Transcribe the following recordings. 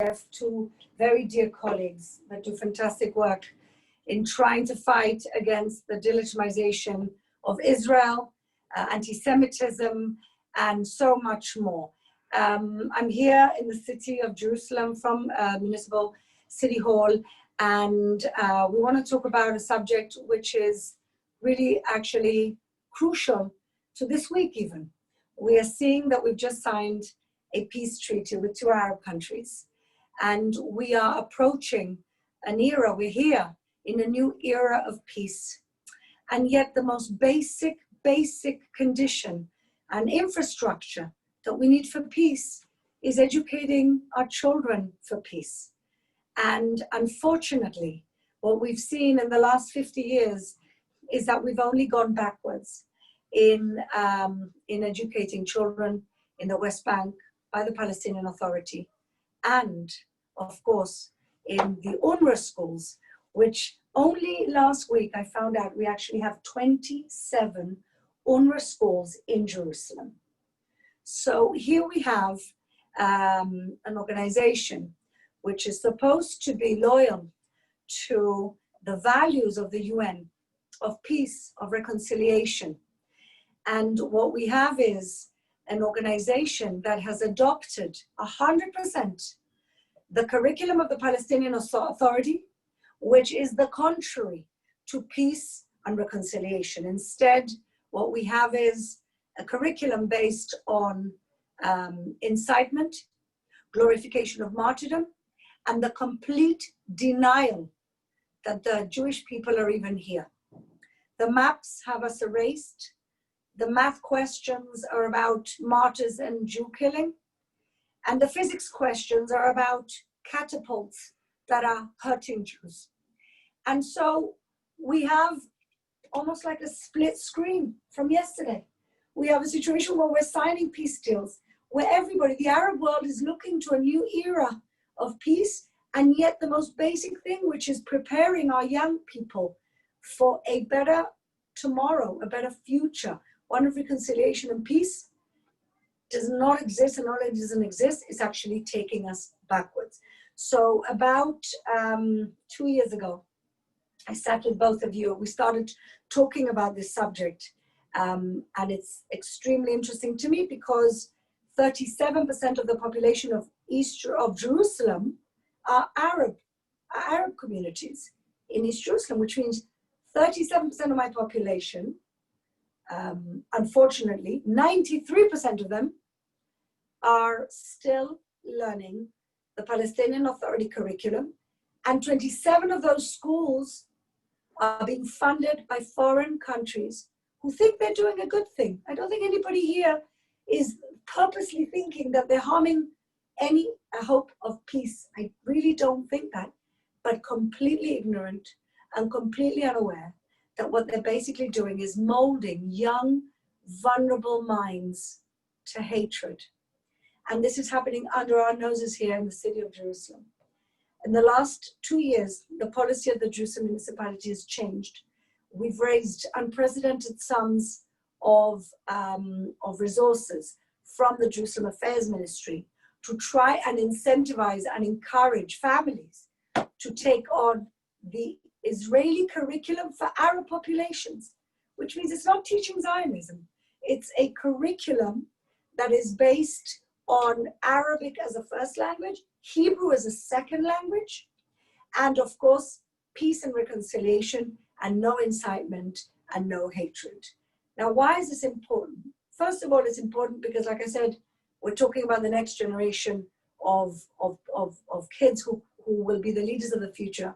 Sheff, two very dear colleagues that do fantastic work in trying to fight against the delegitimization of Israel, anti-Semitism, and so much more. I'm here in the city of Jerusalem from Municipal City Hall, and we want to talk about a subject which is really actually crucial to this week even. We are seeing that we've just signed a peace treaty with two Arab countries, and we are approaching an era, we're here in a new era of peace. And yet the most basic condition and infrastructure that we need for peace is educating our children for peace. And unfortunately, what we've seen in the last 50 years is that we've only gone backwards in educating children in the West Bank by the Palestinian Authority, and of course in the UNRWA schools, which only last week I found out we actually have 27 UNRWA schools in Jerusalem. So here we have an organization which is supposed to be loyal to the values of the UN, of peace, of reconciliation. And what we have is an organization that has adopted 100% the curriculum of the Palestinian Authority, which is the contrary to peace and reconciliation. Instead, what we have is a curriculum based on incitement, glorification of martyrdom, and the complete denial that the Jewish people are even here. The maps have us erased. The math questions are about martyrs and Jew killing. And the physics questions are about catapults that are hurting Jews. And so we have almost like a split screen from yesterday. We have a situation where we're signing peace deals, where everybody, the Arab world, is looking to a new era of peace, and yet the most basic thing, which is preparing our young people for a better tomorrow, a better future, one of reconciliation and peace, does not exist, and not only doesn't exist, it's actually taking us backwards. So about 2 years ago, I sat with both of you. We started talking about this subject, and it's extremely interesting to me because 37% of the population of Jerusalem are Arab communities in East Jerusalem, which means 37% of my population, unfortunately, 93% of them are still learning the Palestinian Authority curriculum, and 27 of those schools are being funded by foreign countries who think they're doing a good thing. I don't think anybody here is purposely thinking that they're harming any hope of peace. I really don't think that, but completely ignorant and completely unaware that what they're basically doing is molding young, vulnerable minds to hatred. And this is happening under our noses here in the city of Jerusalem. In the last 2 years, the policy of the Jerusalem Municipality has changed. We've raised unprecedented sums of resources from the Jerusalem Affairs Ministry to try and incentivize and encourage families to take on the Israeli curriculum for Arab populations, which means it's not teaching Zionism. It's a curriculum that is based on Arabic as a first language, Hebrew as a second language, and of course, peace and reconciliation, and no incitement and no hatred. Now, why is this important? First of all, it's important because, like I said, we're talking about the next generation of kids who will be the leaders of the future,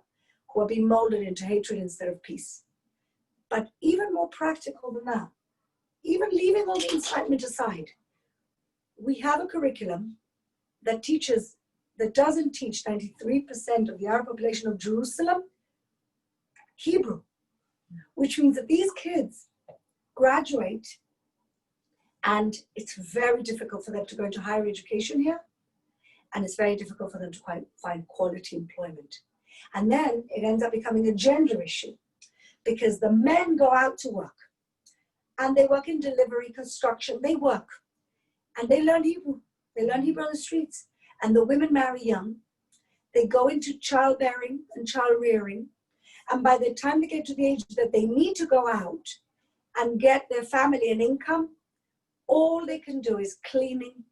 who are being molded into hatred instead of peace. But even more practical than that, even leaving all the incitement aside, we have a curriculum that doesn't teach 93% of the Arab population of Jerusalem Hebrew, which means that these kids graduate and it's very difficult for them to go into higher education here, and it's very difficult for them to find quality employment. And then it ends up becoming a gender issue because the men go out to work and they work in delivery, construction, they work and they learn Hebrew. They learn Hebrew on the streets, and the women marry young They go into childbearing and child rearing. And by the time they get to the age that they need to go out and get their family an income, all they can do is cleaning.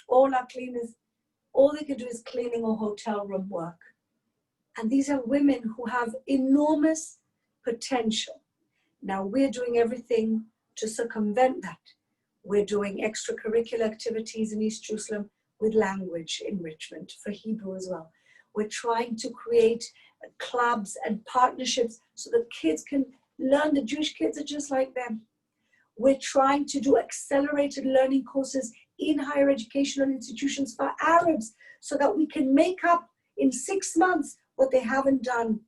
All our cleaners, all they can do is cleaning or hotel room work. And these are women who have enormous potential. Now we're doing everything to circumvent that. We're doing extracurricular activities in East Jerusalem with language enrichment for Hebrew as well. We're trying to create clubs and partnerships so that kids can learn that Jewish kids are just like them. We're trying to do accelerated learning courses in higher educational institutions for Arabs so that we can make up in 6 months what they haven't done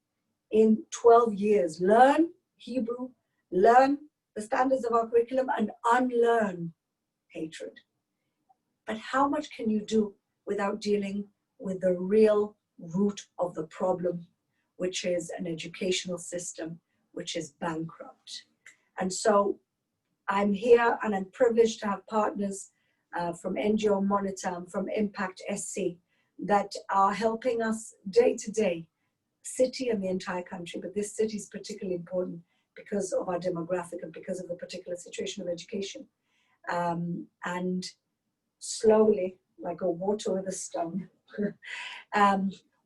in 12 years. Learn Hebrew, learn the standards of our curriculum, and unlearn hatred. But how much can you do without dealing with the real root of the problem, which is an educational system which is bankrupt? And so I'm here and I'm privileged to have partners from NGO Monitor and from IMPACT-se that are helping us day to day, city and the entire country, but this city is particularly important because of our demographic and because of the particular situation of education. And slowly, like a water with a stone,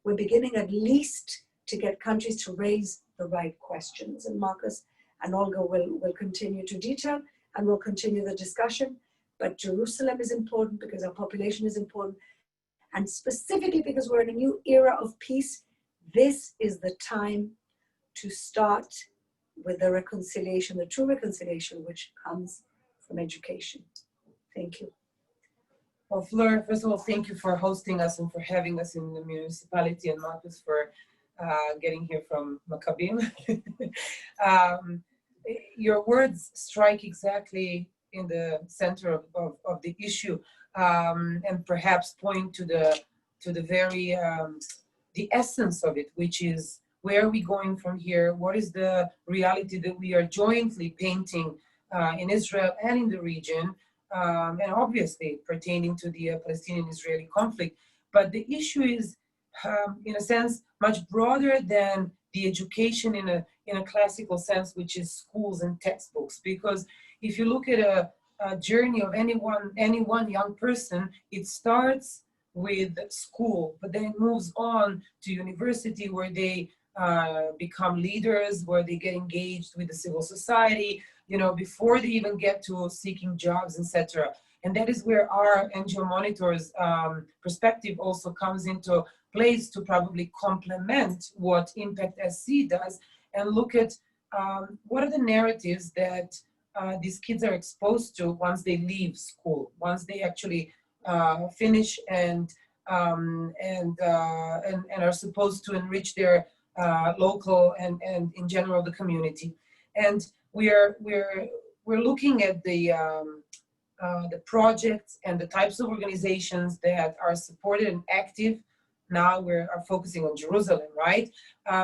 we're beginning at least to get countries to raise the right questions. And Marcus and Olga will continue to detail and we'll continue the discussion. But Jerusalem is important because our population is important. And specifically because we're in a new era of peace, this is the time to start with the reconciliation, the true reconciliation, which comes from education. Thank you. Well, Fleur, first of all, thank you for hosting us and for having us in the municipality, and Marcus for getting here from Maccabim. Your words strike exactly in the center of the issue, and perhaps point to the very the essence of it, which is where are we going from here? What is the reality that we are jointly painting in Israel and in the region, and obviously pertaining to the Palestinian-Israeli conflict. But the issue is, in a sense, much broader than the education in a classical sense, which is schools and textbooks. Because if you look at a journey of any one young person, it starts with school, but then it moves on to university, where they become leaders, where they get engaged with the civil society, you know, before they even get to seeking jobs, etc. And that is where our NGO Monitor's perspective also comes into place to probably complement what IMPACT-se does and look at what are the narratives that these kids are exposed to once they leave school, once they actually finish and are supposed to enrich their local and in general the community. And we're looking at the projects and the types of organizations that are supported and active. Now we are focusing on Jerusalem, right?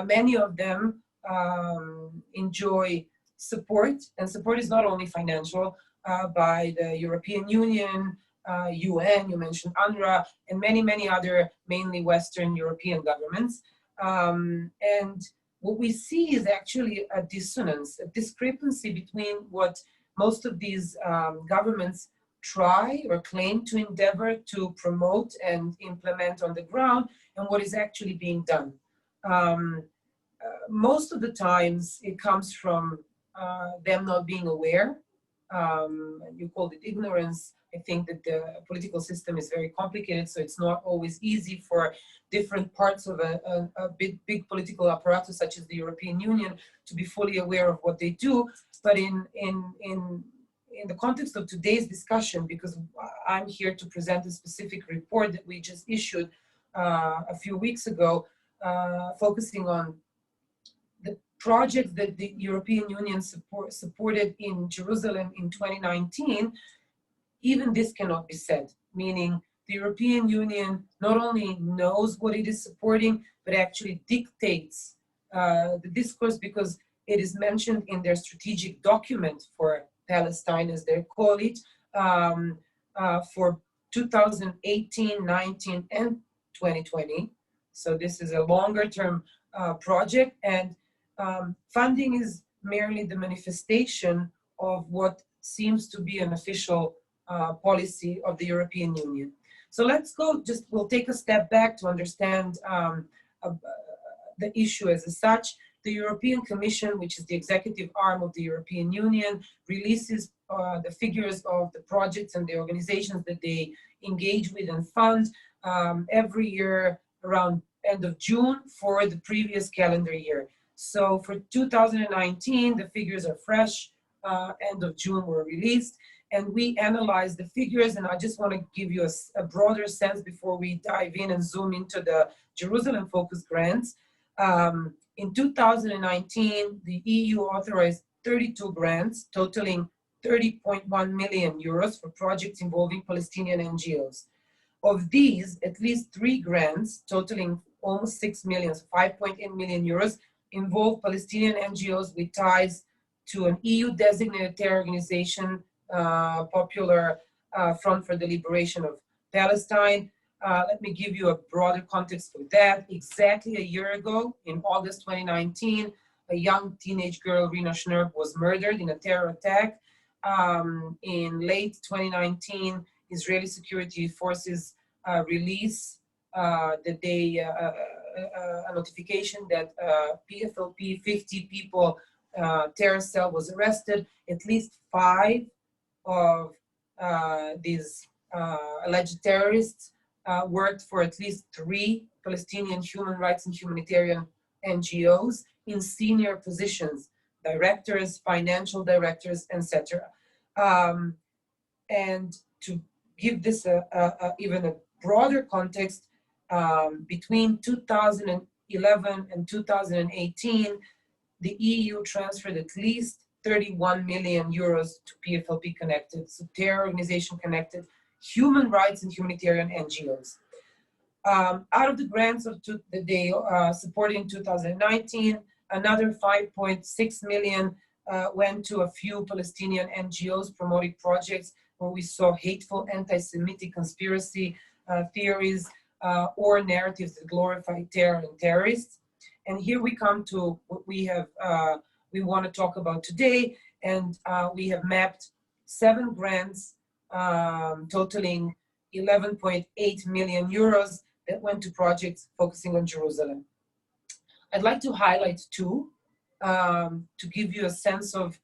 Many of them enjoy support, and support is not only financial, by the European Union, UN, you mentioned UNRWA, and many other, mainly Western European governments. And what we see is actually a dissonance, a discrepancy between what most of these governments try or claim to endeavor to promote and implement on the ground and what is actually being done. Most of the times it comes from them not being aware. You called it ignorance. I think that the political system is very complicated, so it's not always easy for different parts of a big political apparatus such as the European Union to be fully aware of what they do. But in the context of today's discussion, because I'm here to present a specific report that we just issued a few weeks ago, focusing on the projects that the European Union supported in Jerusalem in 2019, even this cannot be said, meaning the European Union not only knows what it is supporting, but actually dictates the discourse, because it is mentioned in their strategic document for Palestine, as they call it, for 2018, 19, and 2020. So this is a longer term project, and funding is merely the manifestation of what seems to be an official policy of the European Union. So let's go, we'll take a step back to understand the issue as such. The European Commission, which is the executive arm of the European Union, releases the figures of the projects and the organizations that they engage with and fund every year around end of June for the previous calendar year. So for 2019, the figures are fresh, end of June were released, and we analyze the figures, and I just want to give you a broader sense before we dive in and zoom into the Jerusalem focused grants. In 2019, the EU authorized 32 grants totaling 30.1 million euros for projects involving Palestinian NGOs. Of these, at least 3 grants totaling almost 6 million, so 5.8 million euros, involve Palestinian NGOs with ties to an EU designated terror organization, Popular Front for the Liberation of Palestine. Let me give you a broader context for that. Exactly a year ago, in August 2019, a young teenage girl, Rina Schnurp, was murdered in a terror attack. In late 2019, Israeli security forces release that they a notification that PFLP 50 people terror cell was arrested. At least 5 of these alleged terrorists worked for at least 3 Palestinian human rights and humanitarian NGOs in senior positions, directors, financial directors, etc. And to give this even a broader context, between 2011 and 2018, the EU transferred at least 31 million euros to PFLP connected, so terror organization connected, human rights and humanitarian NGOs. Out of the grants that they supported in 2019, another 5.6 million went to a few Palestinian NGOs promoting projects where we saw hateful anti-Semitic conspiracy theories or narratives that glorify terror and terrorists. And here we come to what we want to talk about today, and we have mapped 7 grants totaling 11.8 million euros that went to projects focusing on Jerusalem. I'd like to highlight 2 to give you a sense of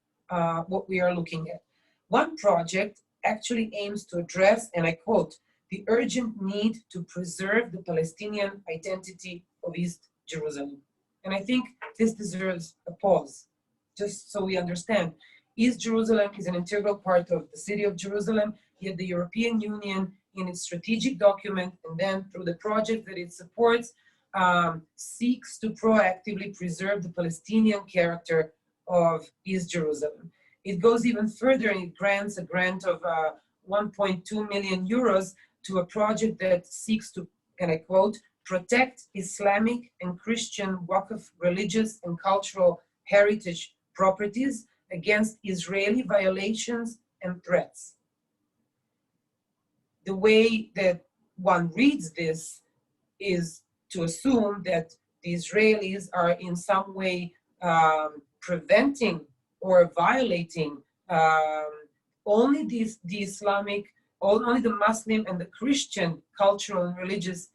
what we are looking at. One project actually aims to address, and I quote, the urgent need to preserve the Palestinian identity of East Jerusalem. And I think this deserves a pause, just so we understand. East Jerusalem is an integral part of the city of Jerusalem, yet the European Union, in its strategic document and then through the project that it supports, seeks to proactively preserve the Palestinian character of East Jerusalem. It goes even further, and it grants a grant of 1.2 million euros to a project that seeks to, and I quote, protect Islamic and Christian Waqf religious and cultural heritage properties against Israeli violations and threats. The way that one reads this is to assume that the Israelis are in some way preventing or violating only the Islamic, only the Muslim and the Christian cultural and religious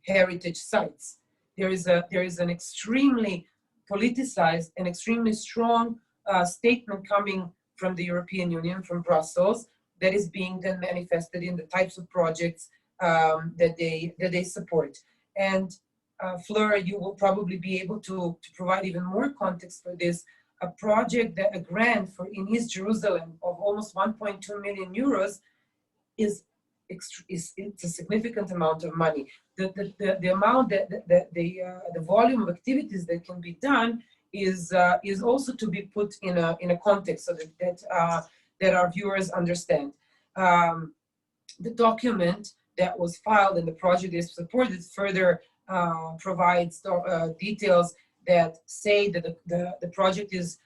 heritage sites. There is an extremely politicized and extremely strong statement coming from the European Union, from Brussels, that is being then manifested in the types of projects that they support. And Fleur, you will probably be able to provide even more context for this. A project, a grant for in East Jerusalem of almost 1.2 million euros it's a significant amount of money. The amount the volume of activities that can be done is also to be put in a context so that our viewers understand. The document that was filed and the project is supported further provides details that say that the project is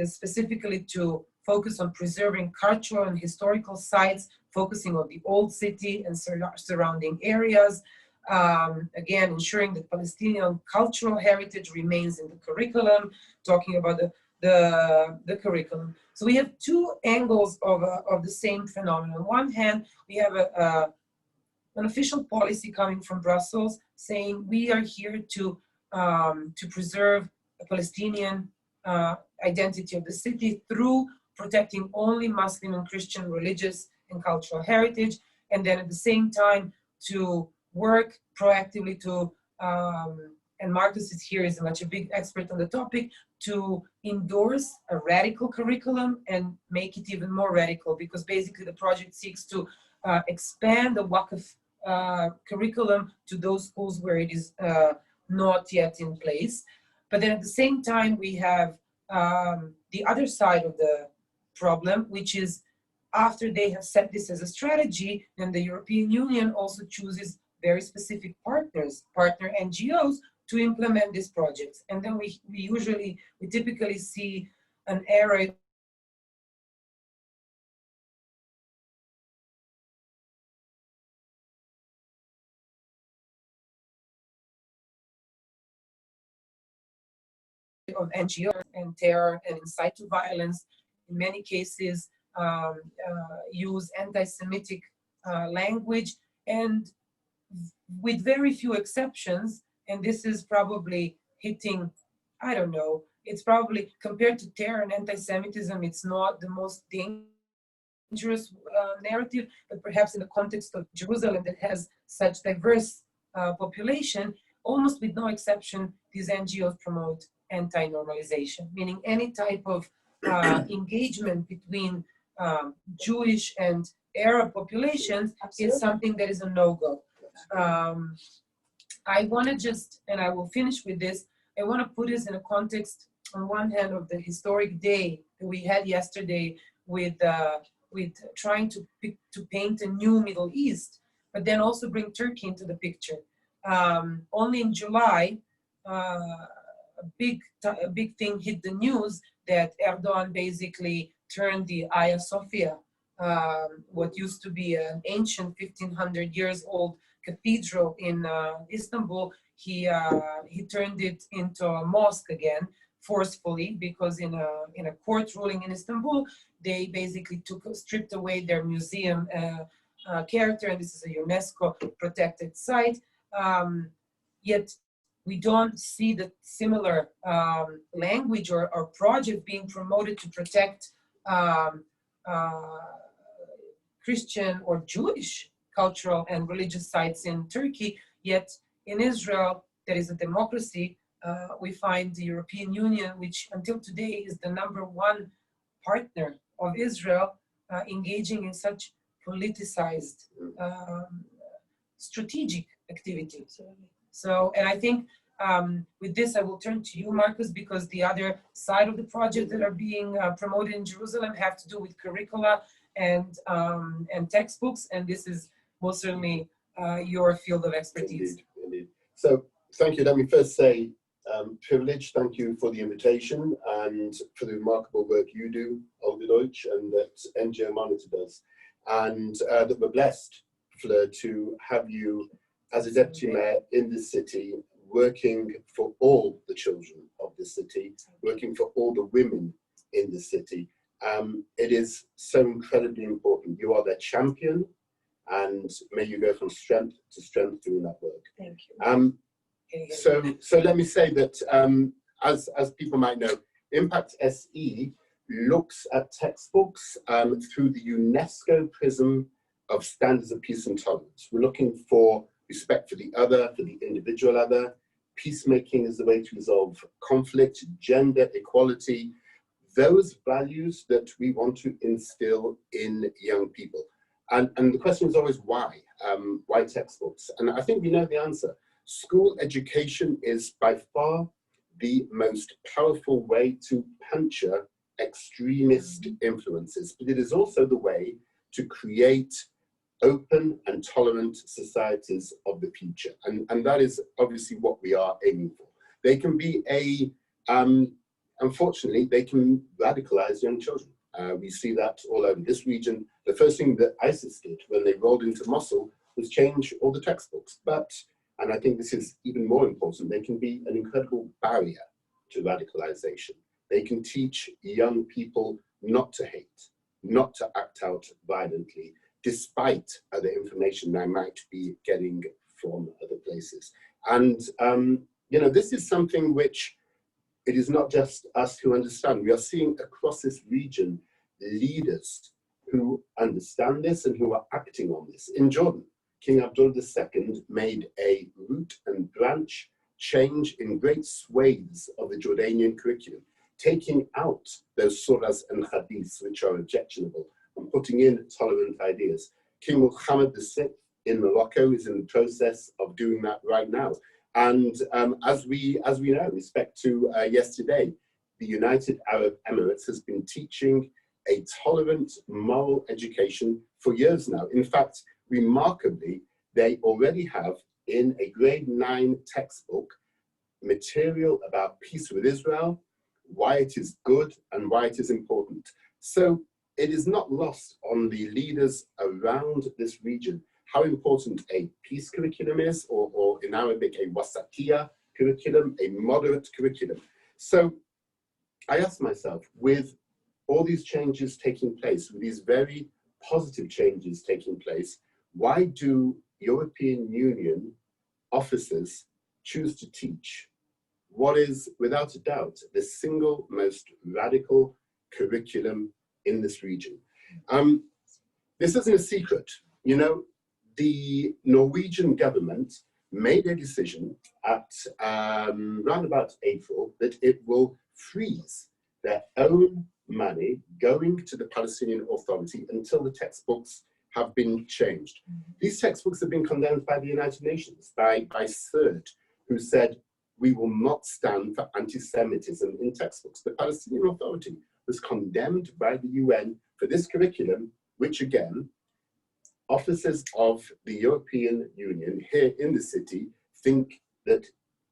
specifically to focus on preserving cultural and historical sites, focusing on the old city and surrounding areas. Again, ensuring that Palestinian cultural heritage remains in the curriculum, talking about the curriculum. So we have two angles of the same phenomenon. On one hand, we have an official policy coming from Brussels saying we are here to preserve a Palestinian identity of the city through protecting only Muslim and Christian religious and cultural heritage, and then at the same time to work proactively to, and Marcus is here, is much a big expert on the topic, to endorse a radical curriculum and make it even more radical, because basically the project seeks to expand the Waqf curriculum to those schools where it is not yet in place. But then at the same time, we have the other side of the problem, which is after they have set this as a strategy, then the European Union also chooses very specific partner NGOs to implement these projects. And then we typically see an era of NGOs and terror and incite to violence, in many cases use anti-Semitic language, and with very few exceptions, and this is probably hitting, I don't know, it's probably, compared to terror and anti-Semitism, it's not the most dangerous narrative, but perhaps in the context of Jerusalem that has such diverse population, almost with no exception, these NGOs promote anti-normalization, meaning any type of engagement between Jewish and Arab populations is something that is a no-go. I want to just, and I will finish with this, I want to put this in a context, on one hand, of the historic day that we had yesterday with trying to paint a new Middle East, but then also bring Turkey into the picture. Only in July, a big thing hit the news that Erdogan basically turned the Hagia Sophia, what used to be an ancient 1500 years old cathedral in Istanbul, he turned it into a mosque again, forcefully, because in a court ruling in Istanbul, they basically stripped away their museum character, and this is a UNESCO protected site. Yet we don't see the similar language or project being promoted to protect Christian or Jewish cultural and religious sites in Turkey. Yet in Israel, that is a democracy, we find the European Union, which until today is the #1 partner of Israel, engaging in such politicized strategic activity. So, and I think with this, I will turn to you, Marcus, because the other side of the project that are being promoted in Jerusalem have to do with curricula and textbooks, and this is most certainly your field of expertise. Indeed. So, thank you. Let me first say, privilege, thank you for the invitation and for the remarkable work you do, Olga Deutsch, and that NGO Monitor does. And that we're blessed, Fleur, to have you as a deputy mayor in this city, working for all the children of the city, working for all the women in the city. It is so incredibly important. You are their champion, and may you go from strength to strength doing that work. Thank you. So let me say that, as people might know, IMPACT-se looks at textbooks through the UNESCO prism of standards of peace and tolerance. We're looking for respect for the other, for the individual other. Peacemaking is the way to resolve conflict, gender equality, those values that we want to instill in young people. And the question is always why? Why textbooks? And I think we know the answer. School education is by far the most powerful way to puncture extremist influences, but it is also the way to create open and tolerant societies of the future. And that is obviously what we are aiming for. They can be unfortunately, they can radicalize young children. We see that all over this region. The first thing that ISIS did when they rolled into Mosul was change all the textbooks. But And I think this is even more important. They can be an incredible barrier to radicalization. They can teach young people not to hate, not to act out violently, despite the information they might be getting from other places. And, you know, this is something which it is not just us who understand. We are seeing across this region leaders who understand this and who are acting on this. In Jordan, King Abdullah II made a root and branch change in great swathes of the Jordanian curriculum, taking out those surahs and hadiths which are objectionable and putting in tolerant ideas. King Mohammed VI in Morocco is in the process of doing that right now. And as we know, respect to yesterday, the United Arab Emirates has been teaching a tolerant moral education for years now. In fact, remarkably, they already have in a grade 9 textbook material about peace with Israel, why it is good and why it is important. So it is not lost on the leaders around this region how important a peace curriculum is, or in Arabic, a wasatiyah curriculum, a moderate curriculum. So I asked myself, with all these changes taking place, with these very positive changes taking place, why do European Union officers choose to teach what is, without a doubt, the single most radical curriculum in this region? This isn't a secret. You know, the Norwegian government made a decision at round about April that it will freeze their own money going to the Palestinian Authority until the textbooks have been changed. These textbooks have been condemned by the United Nations, by CERD, who said, we will not stand for anti-Semitism in textbooks. The Palestinian Authority was condemned by the UN for this curriculum, which again, officers of the European Union here in the city think that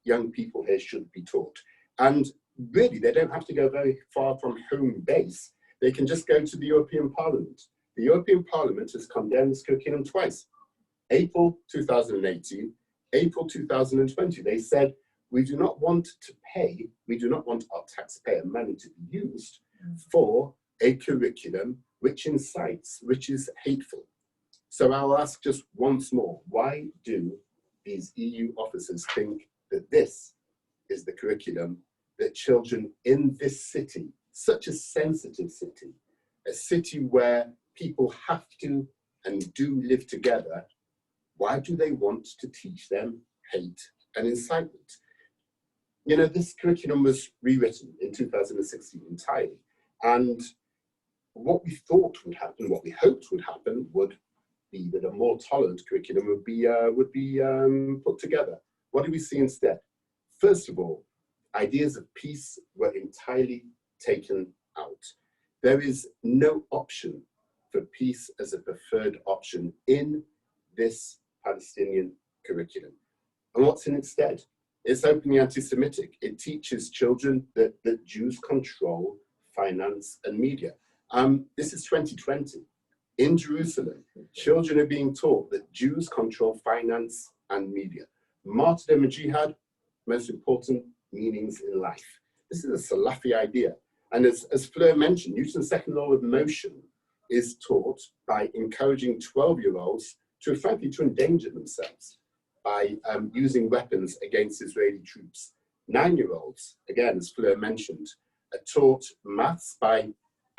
young people here should be taught. And really, they don't have to go very far from home base. They can just go to the European Parliament. The European Parliament has condemned this curriculum twice. April 2018, April 2020. They said, we do not want to pay, we do not want our taxpayer money to be used for a curriculum which incites, which is hateful. So I'll ask just once more, why do these EU officers think that this is the curriculum that children in this city, such a sensitive city, a city where people have to and do live together, why do they want to teach them hate and incitement? You know, this curriculum was rewritten in 2016 entirely. And what we thought would happen, what we hoped would happen, would be that a more tolerant curriculum would be put together. What do we see instead? First of all, ideas of peace were entirely taken out. There is no option for peace as a preferred option in this Palestinian curriculum. And what's in instead? It's openly anti-Semitic. It teaches children that Jews control finance and media. This is 2020. In Jerusalem, children are being taught that Jews control finance and media. Martyrdom and jihad, most important meanings in life. This is a Salafi idea. And as Fleur mentioned, Newton's second law of motion is taught by encouraging 12-year-olds to, frankly, to endanger themselves by using weapons against Israeli troops. 9-year-olds, again, as Fleur mentioned, are taught maths by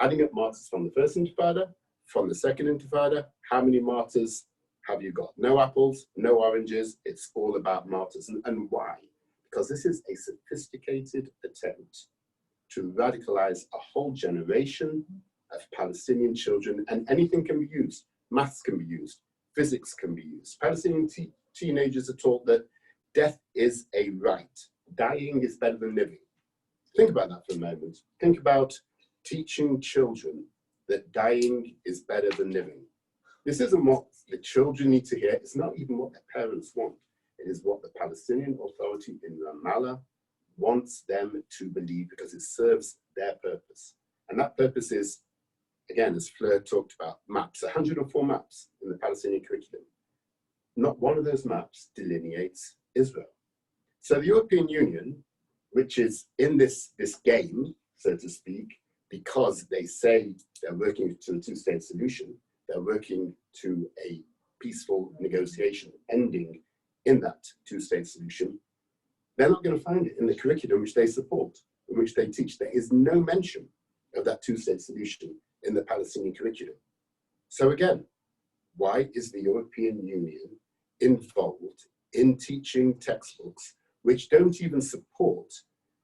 adding up martyrs from the first intifada, from the second intifada. How many martyrs have you got? No apples, no oranges, it's all about martyrs. And why? Because this is a sophisticated attempt to radicalize a whole generation of Palestinian children, and anything can be used. Maths can be used, physics can be used. Palestinian teenagers are taught that death is a right. Dying is better than living. Think about that for a moment. Think about teaching children that dying is better than living. This isn't what the children need to hear. It's not even what their parents want. It is what the Palestinian Authority in Ramallah wants them to believe, because it serves their purpose. And that purpose is, again, as Fleur talked about, maps, 104 maps in the Palestinian curriculum. not one of those maps delineates Israel. So the European Union, which is in this game, so to speak, because they say they're working to a two-state solution, they're working to a peaceful negotiation ending in that two-state solution, they're not going to find it in the curriculum which they support, in which they teach. There is no mention of that two-state solution in the Palestinian curriculum. So again, why is the European Union involved in teaching textbooks which don't even support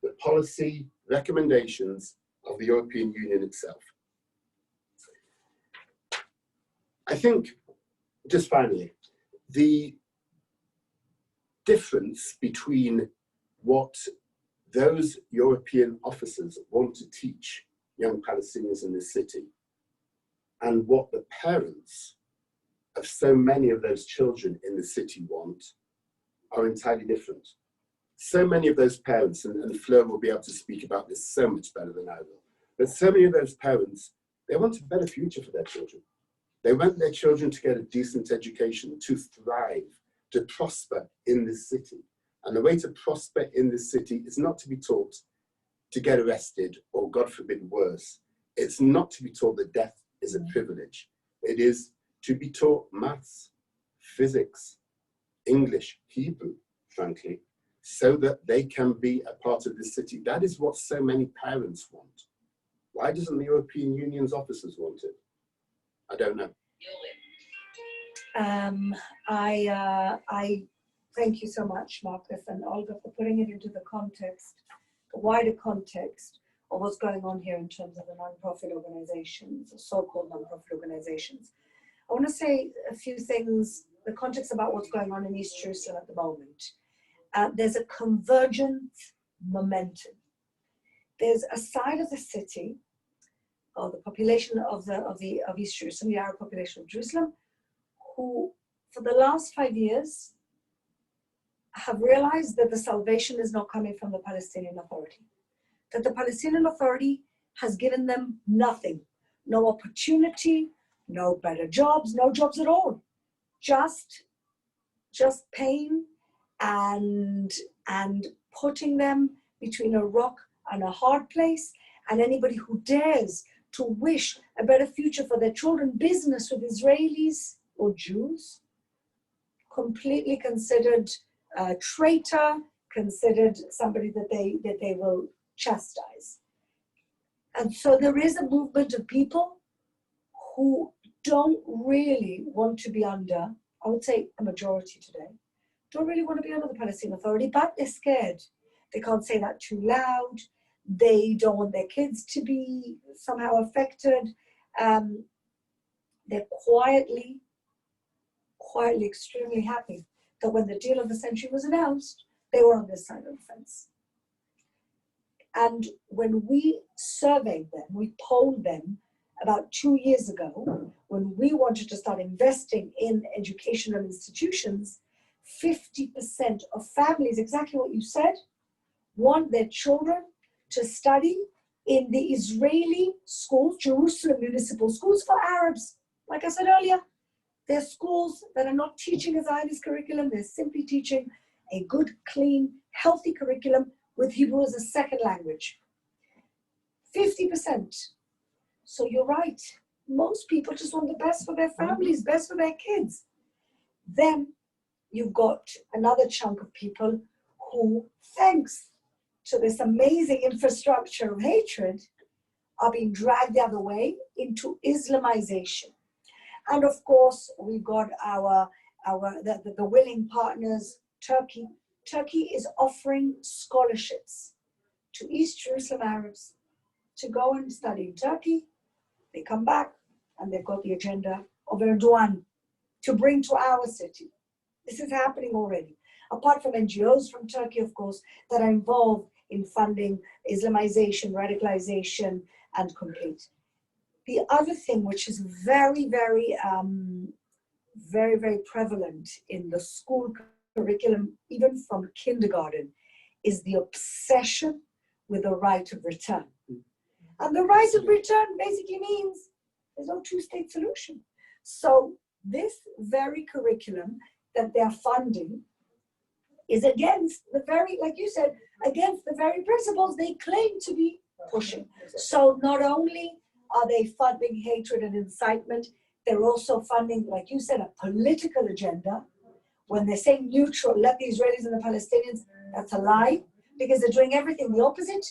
the policy recommendations of the European Union itself? I think, just finally, the difference between what those European officers want to teach young Palestinians in this city and what the parents of so many of those children in the city want are entirely different. So many of those parents, and Fleur will be able to speak about this so much better than I will, but so many of those parents, they want a better future for their children. They want their children to get a decent education, to thrive, to prosper in this city. And the way to prosper in this city is not to be taught to get arrested, or God forbid worse. It's not to be taught that death is a privilege. It is to be taught maths, physics, English, Hebrew, frankly, so that they can be a part of this city. That is what so many parents want. Why doesn't the European Union's officers want it? I don't know. I thank you so much, Marcus and Olga, for putting it into the context, the wider context of what's going on here in terms of the non-profit organizations, so-called non-profit organizations. I want to say a few things, the context about what's going on in East Jerusalem at the moment. There's a convergent momentum. There's a side of the city, or the population of East Jerusalem, the Arab population of Jerusalem, who for the last 5 years have realized that the salvation is not coming from the Palestinian Authority. That the Palestinian Authority has given them nothing, no opportunity, no better jobs, no jobs at all. Just pain and putting them between a rock and a hard place, and anybody who dares to wish a better future for their children, business with Israelis or Jews, completely considered a traitor, considered somebody that they will chastise. And so there is a movement of people who don't really want to be under, I would say a majority today, don't really want to be under the Palestinian Authority, but they're scared. They can't say that too loud. They don't want their kids to be somehow affected. They're quietly extremely happy that when the deal of the century was announced, they were on this side of the fence. And when we surveyed them, we polled them about 2 years ago, when we wanted to start investing in educational institutions, 50% of families, exactly what you said, want their children to study in the Israeli schools, Jerusalem Municipal Schools for Arabs. Like I said earlier, they're schools that are not teaching a Zionist curriculum, they're simply teaching a good, clean, healthy curriculum with Hebrew as a second language. 50%. So you're right. Most people just want the best for their families, best for their kids. Then you've got another chunk of people who, thanks to this amazing infrastructure of hatred, are being dragged the other way into Islamization. And of course, we've got the willing partners, Turkey. Turkey is offering scholarships to East Jerusalem Arabs to go and study in Turkey. They come back and they've got the agenda of Erdogan to bring to our city. This is happening already. Apart from NGOs from Turkey, of course, that are involved in funding Islamization, radicalization, and complete. The other thing which is very, very prevalent in the school curriculum, even from kindergarten, is the obsession with the right of return. And the right of return basically means there's no two-state solution. So this very curriculum that they're funding is against the very, like you said, against the very principles they claim to be pushing. So not only are they funding hatred and incitement, they're also funding, like you said, a political agenda. When they say neutral, let the Israelis and the Palestinians, that's a lie, because they're doing everything the opposite.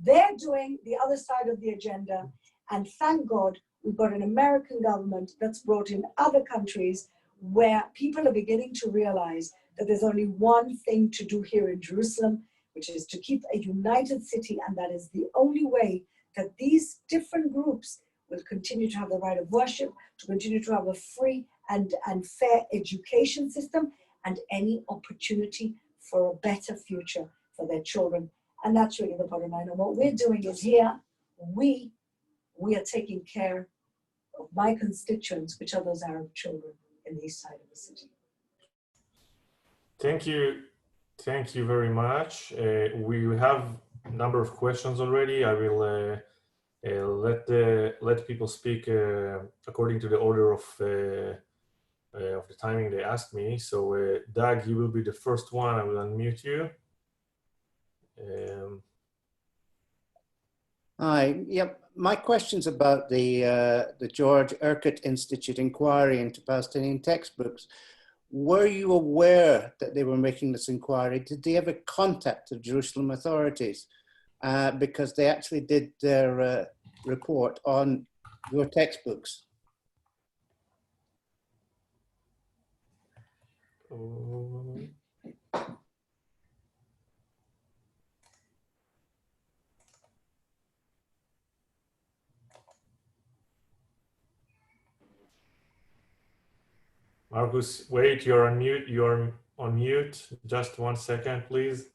They're doing the other side of the agenda. And thank God, we've got an American government that's brought in other countries where people are beginning to realize that there's only one thing to do here in Jerusalem, which is to keep a united city, and that is the only way that these different groups will continue to have the right of worship, to continue to have a free and fair education system, and any opportunity for a better future for their children. And that's really the bottom line. And what we're doing is here, we are taking care of my constituents, which are those Arab children in the east side of the city. Thank you. Thank you very much. We have a number of questions already. I will let people speak according to the order of the timing they asked me. So Doug, you will be the first one. I will unmute you. Hi. Yep. My question's about the George Urquhart Institute inquiry into Palestinian textbooks. Were you aware that they were making this inquiry? Did they ever contact the Jerusalem authorities? Because they actually did their report on your textbooks. Marcus, wait, you're on mute. You're on mute. Just 1 second, please.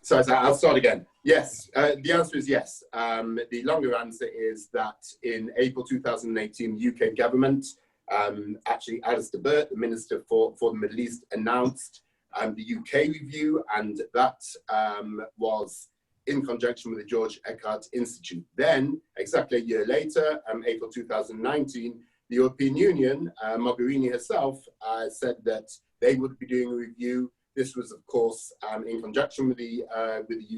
So I'll start again. Yes, the answer is yes. The longer answer is that in April 2018, the UK government, actually Alistair Burt, the Minister for the Middle East, announced the UK review, and that was in conjunction with the George Urquhart Institute. Then, exactly a year later, April 2019, the European Union, Mogherini herself, said that they would be doing a review. This was, of course, in conjunction with the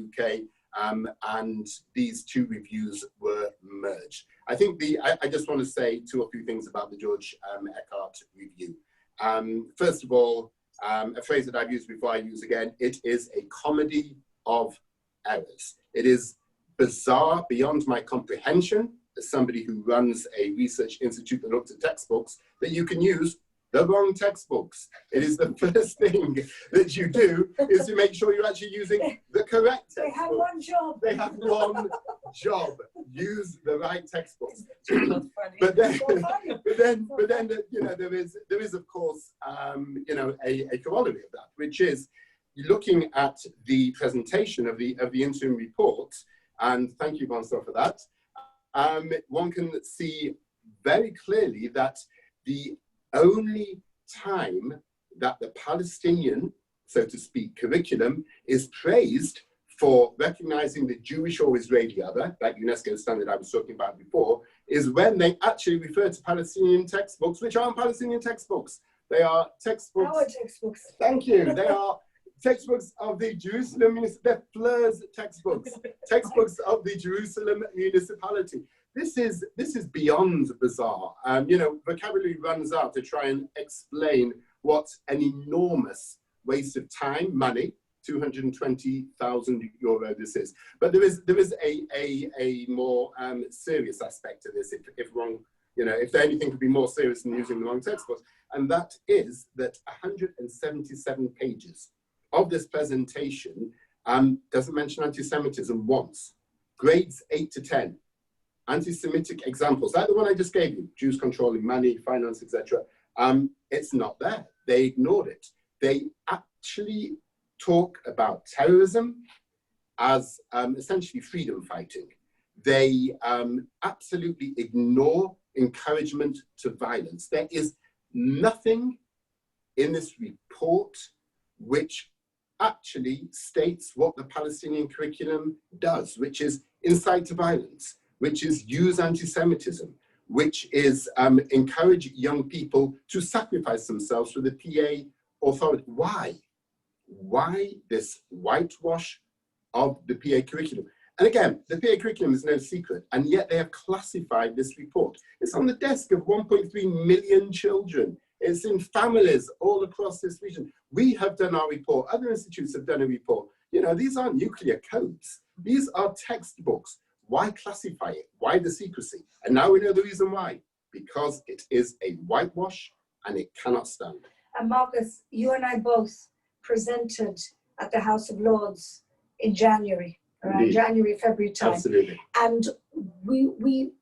UK, and these two reviews were merged. I think I just want to say 2 or 3 things about the George Urquhart review. First of all, a phrase that I've used before I use again, it is a comedy of errors. It is bizarre beyond my comprehension, as somebody who runs a research institute that looks at textbooks, that you can use the wrong textbooks. It is the first thing that you do, is to make sure you're actually using the correct textbook. They have one job. They have one job. Use the right textbooks. It's not funny. But then, you know, there is of course, you know, a corollary of that, which is looking at the presentation of the interim report, and thank you, Bonso, for that. One can see very clearly that the only time that the Palestinian, so to speak, curriculum is praised for recognizing the Jewish or Israeli other, that UNESCO standard I was talking about before, is when they actually refer to Palestinian textbooks, which aren't Palestinian textbooks. They are textbooks. Our textbooks. Thank you. They are textbooks of the Jerusalem Municipality. They're Fleur's textbooks. Textbooks of the Jerusalem Municipality. This is beyond bizarre. You know, vocabulary runs out to try and explain what an enormous waste of time, money, 220,000 euro this is. But there is a more serious aspect to this, if wrong, you know, if anything could be more serious than using the wrong textbooks, and that is that 177 pages of this presentation doesn't mention anti-Semitism once. Grades 8 to 10. Anti-Semitic examples, like the one I just gave you, Jews controlling money, finance, etc. It's not there. They ignored it. They actually talk about terrorism as essentially freedom fighting. They absolutely ignore encouragement to violence. There is nothing in this report which actually states what the Palestinian curriculum does, which is incite to violence, which is use anti-Semitism, which is encourage young people to sacrifice themselves for the PA authority. Why? Why this whitewash of the PA curriculum? And again, the PA curriculum is no secret, and yet they have classified this report. It's on the desk of 1.3 million children. It's in families all across this region. We have done our report. Other institutes have done a report. You know, these aren't nuclear codes. These are textbooks. Why classify it? Why the secrecy? And now we know the reason why. Because it is a whitewash and it cannot stand. And Marcus, you and I both presented at the House of Lords in January, around January, February time. Absolutely. And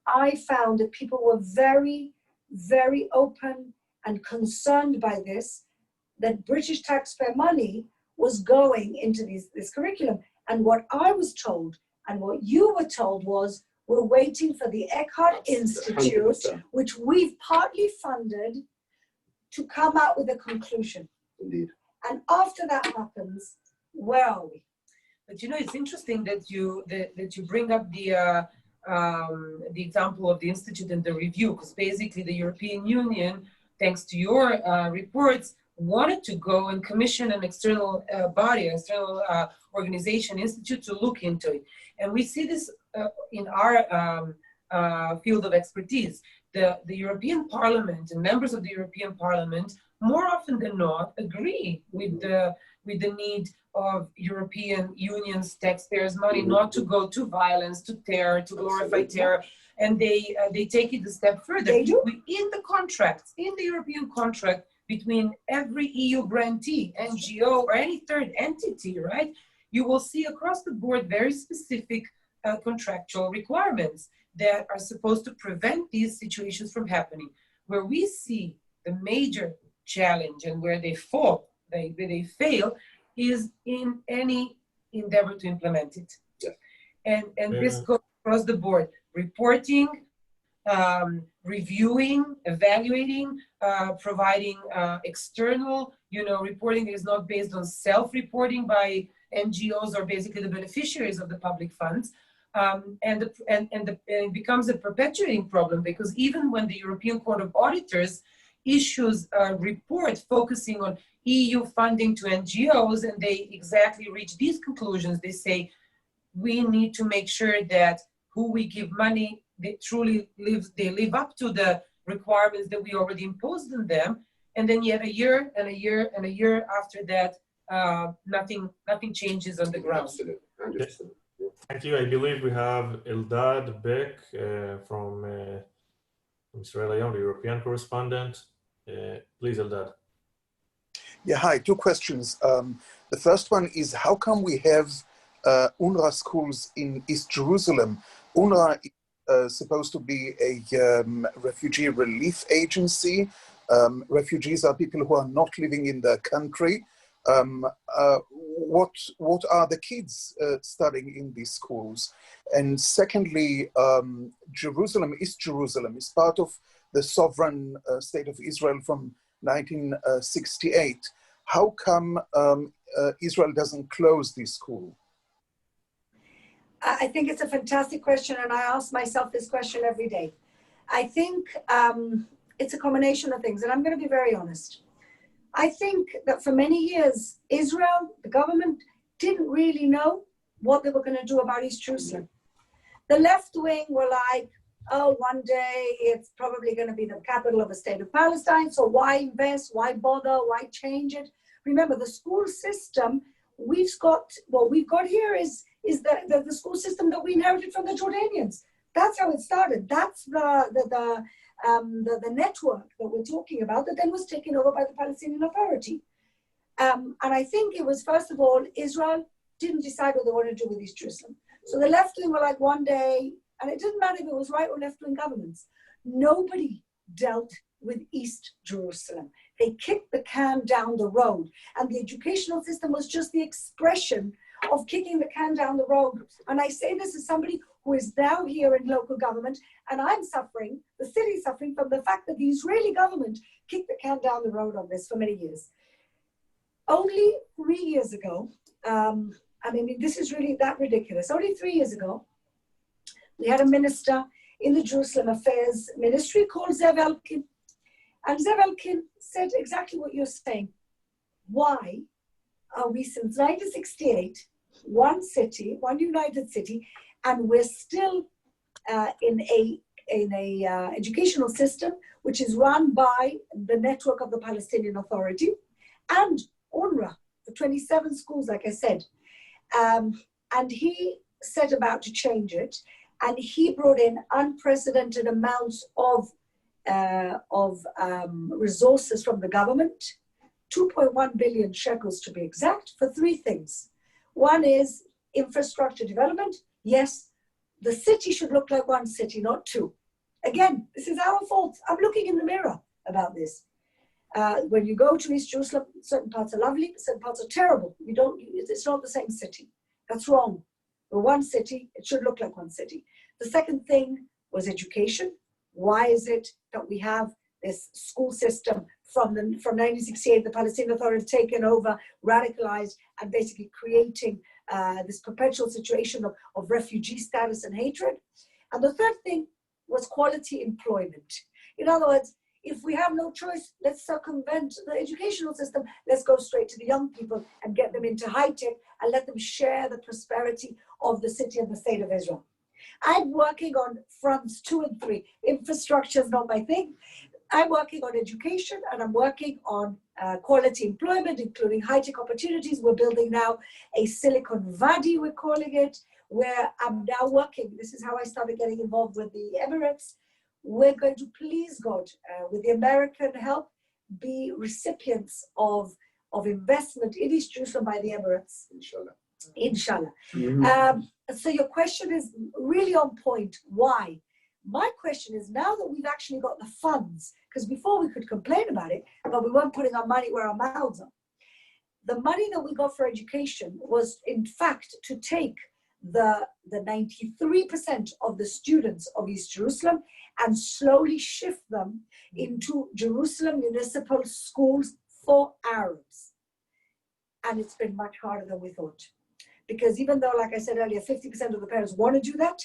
I found that people were very, very open and concerned by this, that British taxpayer money was going into this curriculum. And what I was told and what you were told was, we're waiting for the Eckhart Institute, 100%. which we've partly funded, to come out with a conclusion. Indeed. And after that happens, where are we? But you know, it's interesting that you bring up the example of the institute and the review, because basically the European Union, thanks to your reports, wanted to go and commission an external body, external organization, institute to look into it. And we see this in our field of expertise. The European Parliament and members of the European Parliament, more often than not, agree with the need of European Union's taxpayers' money not to go to violence, to terror, to glorify terror, and they take it a step further. They do. In the contracts, in the European contract between every EU grantee, NGO, or any third entity, right? You will see across the board very specific contractual requirements that are supposed to prevent these situations from happening. Where we see the major challenge and where they fall, where they fail, is in any endeavor to implement it. Yeah. And this goes across the board. Reporting, reviewing, evaluating, providing external, reporting that is not based on self-reporting by NGOs or basically the beneficiaries of the public funds. And it becomes a perpetuating problem, because even when the European Court of Auditors issues a report focusing on EU funding to NGOs, and they exactly reach these conclusions, they say, we need to make sure that who we give money, they truly live up to the requirements that we already imposed on them. And then yet a year and a year and a year after that, nothing changes on the ground. Absolutely. 100%. Thank you. I believe we have Eldad Beck from Israel Hayom, the European correspondent. Please, Eldad. Yeah, hi, two questions. The first one is, how come we have UNRWA schools in East Jerusalem? UNRWA is supposed to be a refugee relief agency. Refugees are people who are not living in the country. What are the kids studying in these schools? And secondly, East Jerusalem is part of the sovereign state of Israel from 1968. How come Israel doesn't close this school? I think it's a fantastic question, and I ask myself this question every day. I think it's a combination of things, and I'm going to be very honest. I think that for many years, Israel, the government, didn't really know what they were going to do about East Jerusalem. The left wing were like, oh, one day it's probably going to be the capital of a state of Palestine, so why invest, why bother, why change it? Remember, the school system we've got here is the school system that we inherited from the Jordanians. That's how it started. That's the network that we're talking about that then was taken over by the Palestinian Authority. And I think it was, first of all, Israel didn't decide what they wanted to do with East Jerusalem. So the left wing were like one day, and it didn't matter if it was right or left wing governments, nobody dealt with East Jerusalem. They kicked the can down the road. And the educational system was just the expression of kicking the can down the road. And I say this as somebody who is now here in local government, and I'm suffering, the city is suffering from the fact that the Israeli government kicked the can down the road on this for many years. Only 3 years ago, this is really that ridiculous. Only 3 years ago, we had a minister in the Jerusalem Affairs Ministry called Zev Elkin. And Zev Elkin said exactly what you're saying. Why are we since 1968, one city, one united city, and we're still in a educational system which is run by the network of the Palestinian Authority and UNRWA, the 27 schools, like I said. And he set about to change it, and he brought in unprecedented amounts of resources from the government, 2.1 billion shekels to be exact, for three things. One is infrastructure development. Yes, the city should look like one city, not two. Again, this is our fault. I'm looking in the mirror about this. When you go to East Jerusalem, certain parts are lovely, certain parts are terrible. It's not the same city. That's wrong. We're one city, it should look like one city. The second thing was education. Why is it that we have this school system from 1968, the Palestinian Authority taken over, radicalized, and basically creating this perpetual situation of refugee status and hatred? And the third thing was quality employment. In other words, if we have no choice, let's circumvent the educational system. Let's go straight to the young people and get them into high tech and let them share the prosperity of the city and the state of Israel. I'm working on fronts 2 and 3. Infrastructure is not my thing. I'm working on education and I'm working on quality employment, including high-tech opportunities. We're building now a Silicon Valley, we're calling it, where I'm now working. This is how I started getting involved with the Emirates. We're going to, please God, with the American help, be recipients of investment in East Jerusalem by the Emirates. Inshallah. Inshallah. Mm-hmm. So your question is really on point. Why? My question is, now that we've actually got the funds, because before we could complain about it, but we weren't putting our money where our mouths are. The money that we got for education was, in fact, to take the 93% of the students of East Jerusalem and slowly shift them into Jerusalem Municipal Schools for Arabs. And it's been much harder than we thought. Because even though, like I said earlier, 50% of the parents want to do that,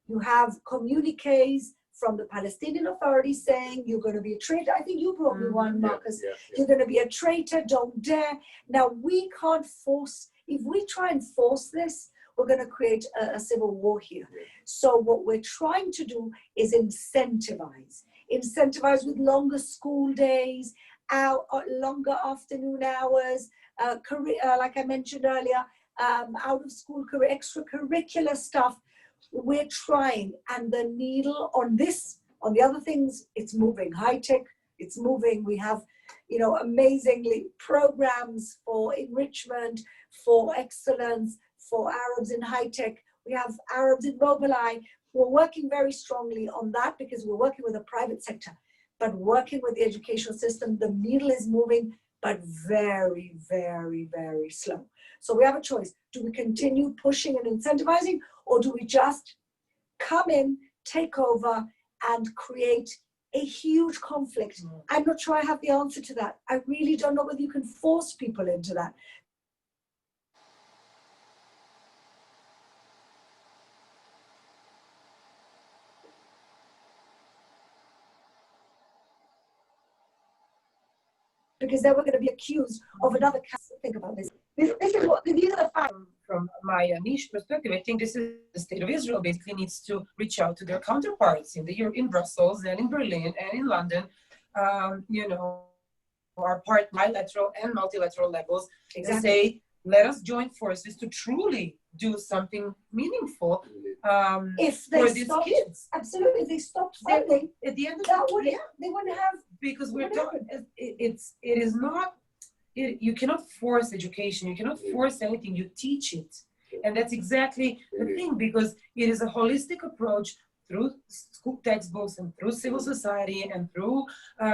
you have communiques from the Palestinian Authority saying you're going to be a traitor. I think you brought me one, Marcus. Yeah. You're going to be a traitor, don't dare. Now, we can't force, if we try and force this, we're going to create a civil war here. Yeah. So what we're trying to do is incentivize with longer school days, longer afternoon hours, like I mentioned earlier, out of school extracurricular stuff. We're trying, and the needle on this, on the other things, it's moving. High tech, it's moving. We have, amazingly programs for enrichment, for excellence, for Arabs in high tech. We have Arabs in Mobileye. We're working very strongly on that because we're working with the private sector, but working with the educational system, the needle is moving, but very, very, very slow. So we have a choice. Do we continue pushing and incentivizing, or do we just come in, take over, and create a huge conflict? I'm not sure I have the answer to that. I really don't know whether you can force people into that. Because then we're going to be accused of another case. Think about this. These are the facts. From my niche perspective, I think this is the state of Israel basically needs to reach out to their counterparts in Brussels and in Berlin and in London, our bilateral and multilateral levels, Exactly. and say, let us join forces to truly do something meaningful if they for these stopped, kids. Absolutely, if they stopped funding, at the end of that the would day, they wouldn't have. because we're talking, you cannot force education, you cannot force anything, you teach it. And that's exactly the thing, because it is a holistic approach through school textbooks and through civil society and through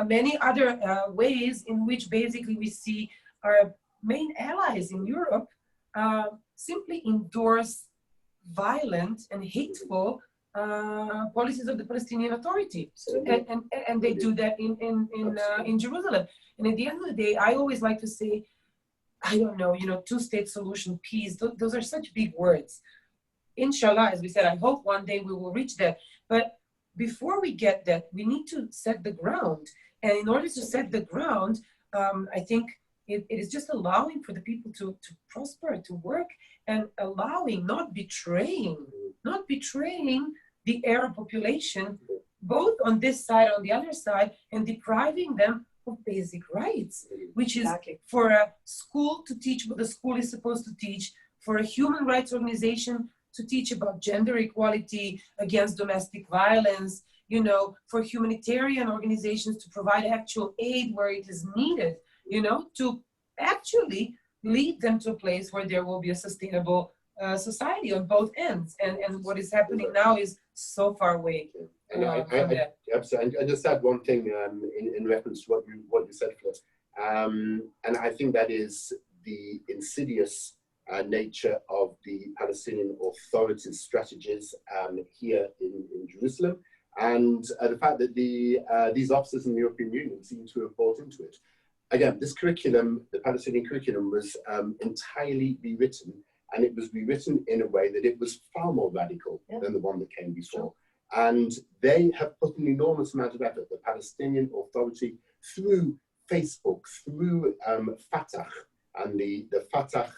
many other ways in which basically we see our main allies in Europe simply endorse violent and hateful policies of the Palestinian Authority, and they do that in Jerusalem. And at the end of the day, I always like to say, I don't know, two-state solution, peace. Those are such big words. Inshallah, as we said, I hope one day we will reach that. But before we get that, we need to set the ground. And in order to set the ground, I think it is just allowing for the people to prosper, to work, and allowing, not betraying the Arab population, both on this side, on the other side, and depriving them of basic rights, which is for a school to teach what the school is supposed to teach, for a human rights organization to teach about gender equality, against domestic violence, you know, for humanitarian organizations to provide actual aid where it is needed, you know, to actually lead them to a place where there will be a sustainable society on both ends. And what is happening now is so far away from that. Absolutely. I just add one thing in reference to what you said, Fleur. And I think that is the insidious nature of the Palestinian Authority's strategies here in Jerusalem, and the fact that these officers in the European Union seem to have bought into it. Again, this curriculum, the Palestinian curriculum, was entirely rewritten, and it was rewritten in a way that it was far more radical than the one that came before. And they have put an enormous amount of effort, the Palestinian Authority, through Facebook, through Fatah, and the Fatah,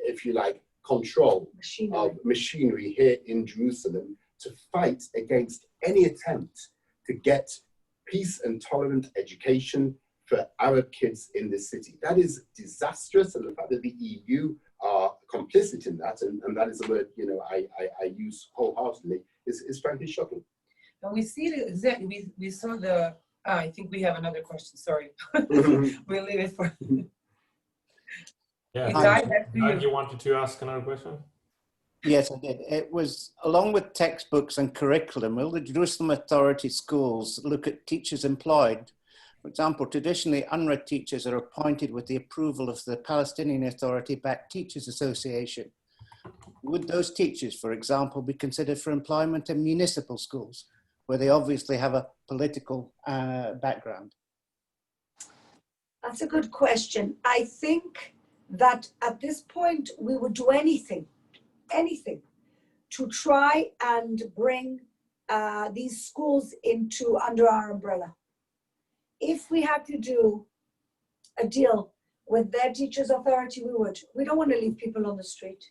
if you like, control of machinery here in Jerusalem to fight against any attempt to get peace and tolerant education for Arab kids in this city. That is disastrous, and the fact that the EU are complicit in that, and that is a word, you know, I use wholeheartedly, is frankly shocking. And we see the exactly, we saw the, I think we have another question, sorry. We'll leave it for. Yeah, Doug, you wanted to ask another question? Yes, I did. It was, along with textbooks and curriculum, will the Jerusalem Authority schools look at teachers employed? For example, traditionally, UNRWA teachers are appointed with the approval of the Palestinian Authority-backed Teachers Association. Would those teachers, for example, be considered for employment in municipal schools, where they obviously have a political background? That's a good question. I think that at this point, we would do anything to try and bring these schools under our umbrella. If we had to do a deal with their teachers' authority, we would. We don't want to leave people on the street.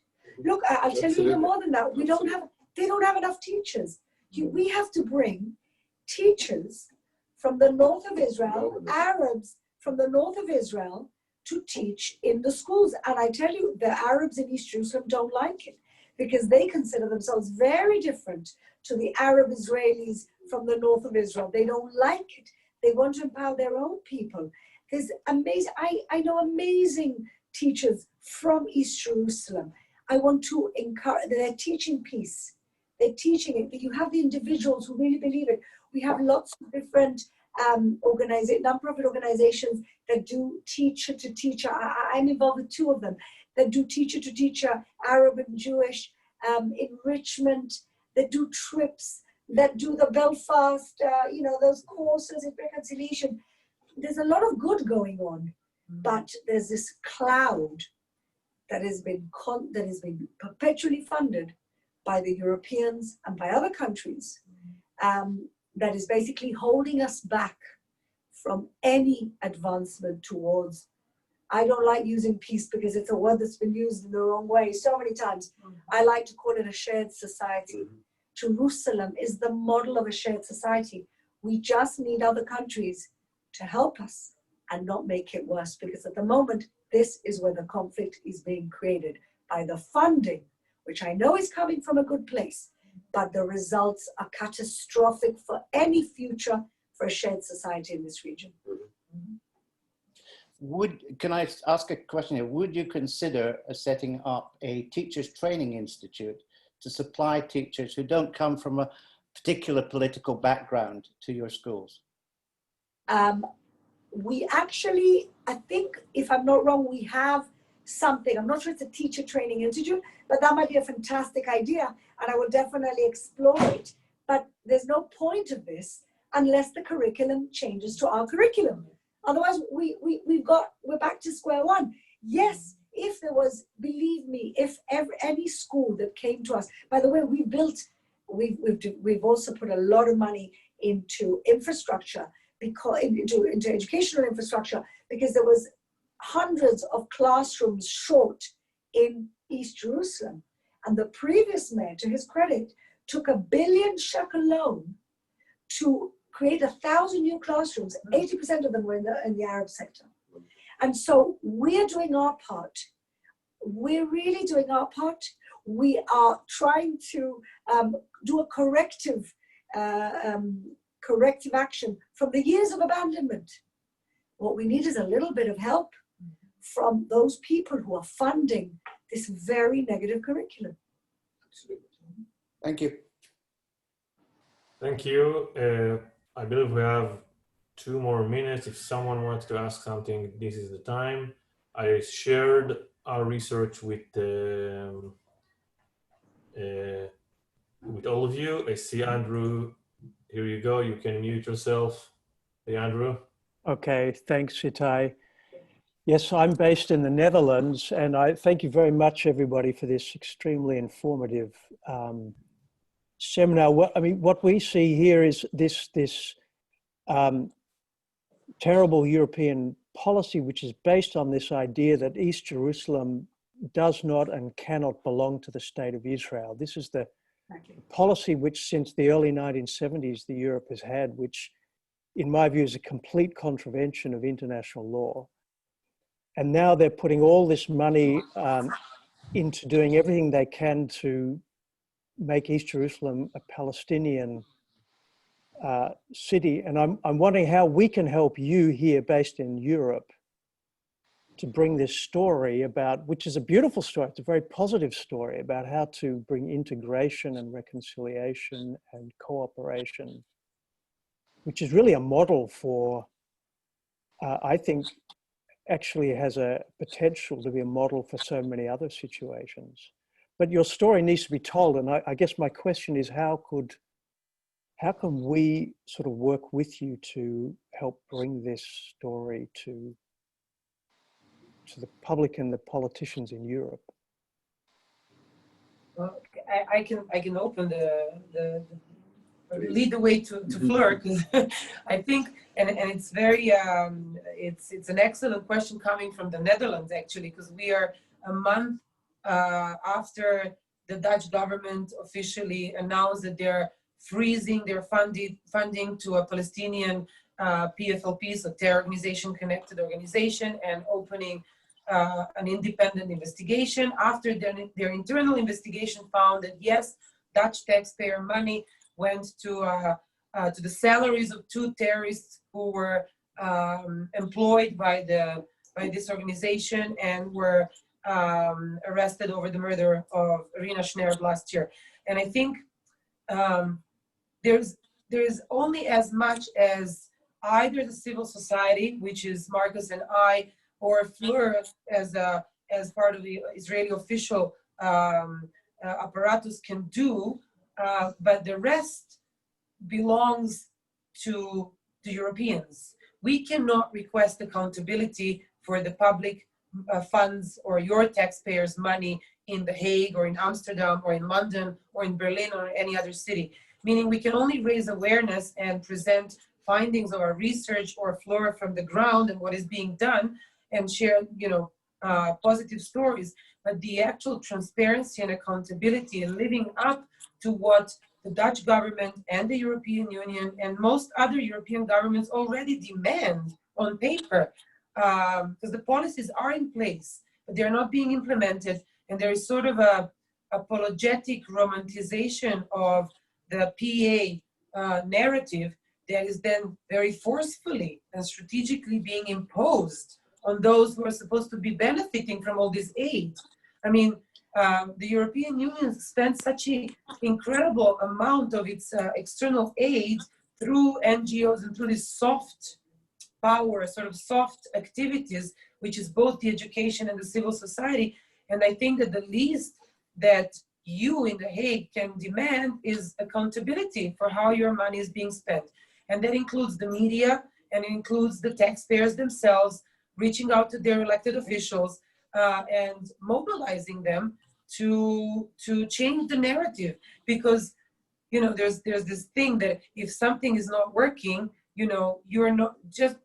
Look, I'll tell you even more than that. They don't have enough teachers. We have to bring teachers from the north of Israel, Arabs from the north of Israel, to teach in the schools. And I tell you, the Arabs in East Jerusalem don't like it, because they consider themselves very different to the Arab Israelis from the north of Israel. They don't like it. They want to empower their own people. There's amazing, I know amazing teachers from East Jerusalem. I want to encourage, they're teaching peace. They're teaching it. You have the individuals who really believe it. We have lots of different non-profit organizations that do teacher to teacher. I'm involved with 2 of them that do teacher to teacher, Arab and Jewish enrichment, that do trips, that do the Belfast, you know, those courses in reconciliation. There's a lot of good going on, but there's this cloud that has been perpetually funded by the Europeans and by other countries, that is basically holding us back from any advancement towards, I don't like using peace because it's a word that's been used in the wrong way so many times. I like to call it a shared society. Jerusalem is the model of a shared society. We just need other countries to help us and not make it worse, because at the moment, this is where the conflict is being created by the funding, which I know is coming from a good place, but the results are catastrophic for any future for a shared society in this region. Can I ask a question here? Would you consider setting up a teachers training institute to supply teachers who don't come from a particular political background to your schools? We actually, I think, if I'm not wrong, we have something. I'm not sure it's a teacher training institute, but that might be a fantastic idea, and I will definitely explore it. But there's no point of this unless the curriculum changes to our curriculum. Otherwise, we're back to square one. Yes, if there was, believe me, if any school that came to us, by the way, we built we've also put a lot of money into infrastructure, because into educational infrastructure, because there was hundreds of classrooms short in East Jerusalem. And the previous mayor, to his credit, took $1 billion shekel loan to create 1,000 new classrooms. 80% of them were in the Arab sector. And so we're doing our part. We're really doing our part. We are trying to do a corrective action from the years of abandonment. What we need is a little bit of help from those people who are funding this very negative curriculum. Thank you. Thank you. I believe we have 2 more minutes. If someone wants to ask something, this is the time. I shared our research with all of you. I see Andrew. Here you go. You can mute yourself. Hey, Andrew. Okay, thanks, Itai. Yes, I'm based in the Netherlands, and I thank you very much, everybody, for this extremely informative seminar. What we see here is this terrible European policy, which is based on this idea that East Jerusalem does not and cannot belong to the state of Israel. This is the policy which, since the early 1970s, the Europe has had, which, in my view, is a complete contravention of international law. And now they're putting all this money into doing everything they can to make East Jerusalem a Palestinian city. And I'm wondering how we can help you here, based in Europe, to bring this story about, which is a beautiful story, it's a very positive story about how to bring integration and reconciliation and cooperation, which is really a model for, I think, actually has a potential to be a model for so many other situations. But your story needs to be told, and I guess my question is, how can we sort of work with you to help bring this story to the public and the politicians in Europe? Well, I can open lead the way to Fleur, because I think, and it's very it's an excellent question coming from the Netherlands, actually, because we are a month after the Dutch government officially announced that they're freezing their funding to a Palestinian PFLP, so terror organization, connected organization, and opening an independent investigation. After their internal investigation found that yes, Dutch taxpayer money went to the salaries of 2 terrorists who were employed by this organization and were arrested over the murder of Rina Schnerb last year. And I think there's only as much as either the civil society, which is Marcus and I, or Fleur as part of the Israeli official apparatus can do, but the rest belongs to the Europeans. We cannot request accountability for the public funds or your taxpayers' money in The Hague or in Amsterdam or in London or in Berlin or any other city. Meaning we can only raise awareness and present findings of our research or Fleur from the ground and what is being done and share, positive stories. But the actual transparency and accountability and living up to what the Dutch government and the European Union and most other European governments already demand on paper, because the policies are in place, but they're not being implemented. And there is sort of a apologetic romanticization of the PA narrative that is then very forcefully and strategically being imposed on those who are supposed to be benefiting from all this aid. I mean, the European Union spent such an incredible amount of its external aid through NGOs and through this soft power, sort of soft activities, which is both the education and the civil society. And I think that the least that you in The Hague can demand is accountability for how your money is being spent. And that includes the media, and it includes the taxpayers themselves, reaching out to their elected officials and mobilizing them to change the narrative. Because you know, there's this thing that if something is not working, you know, you're not just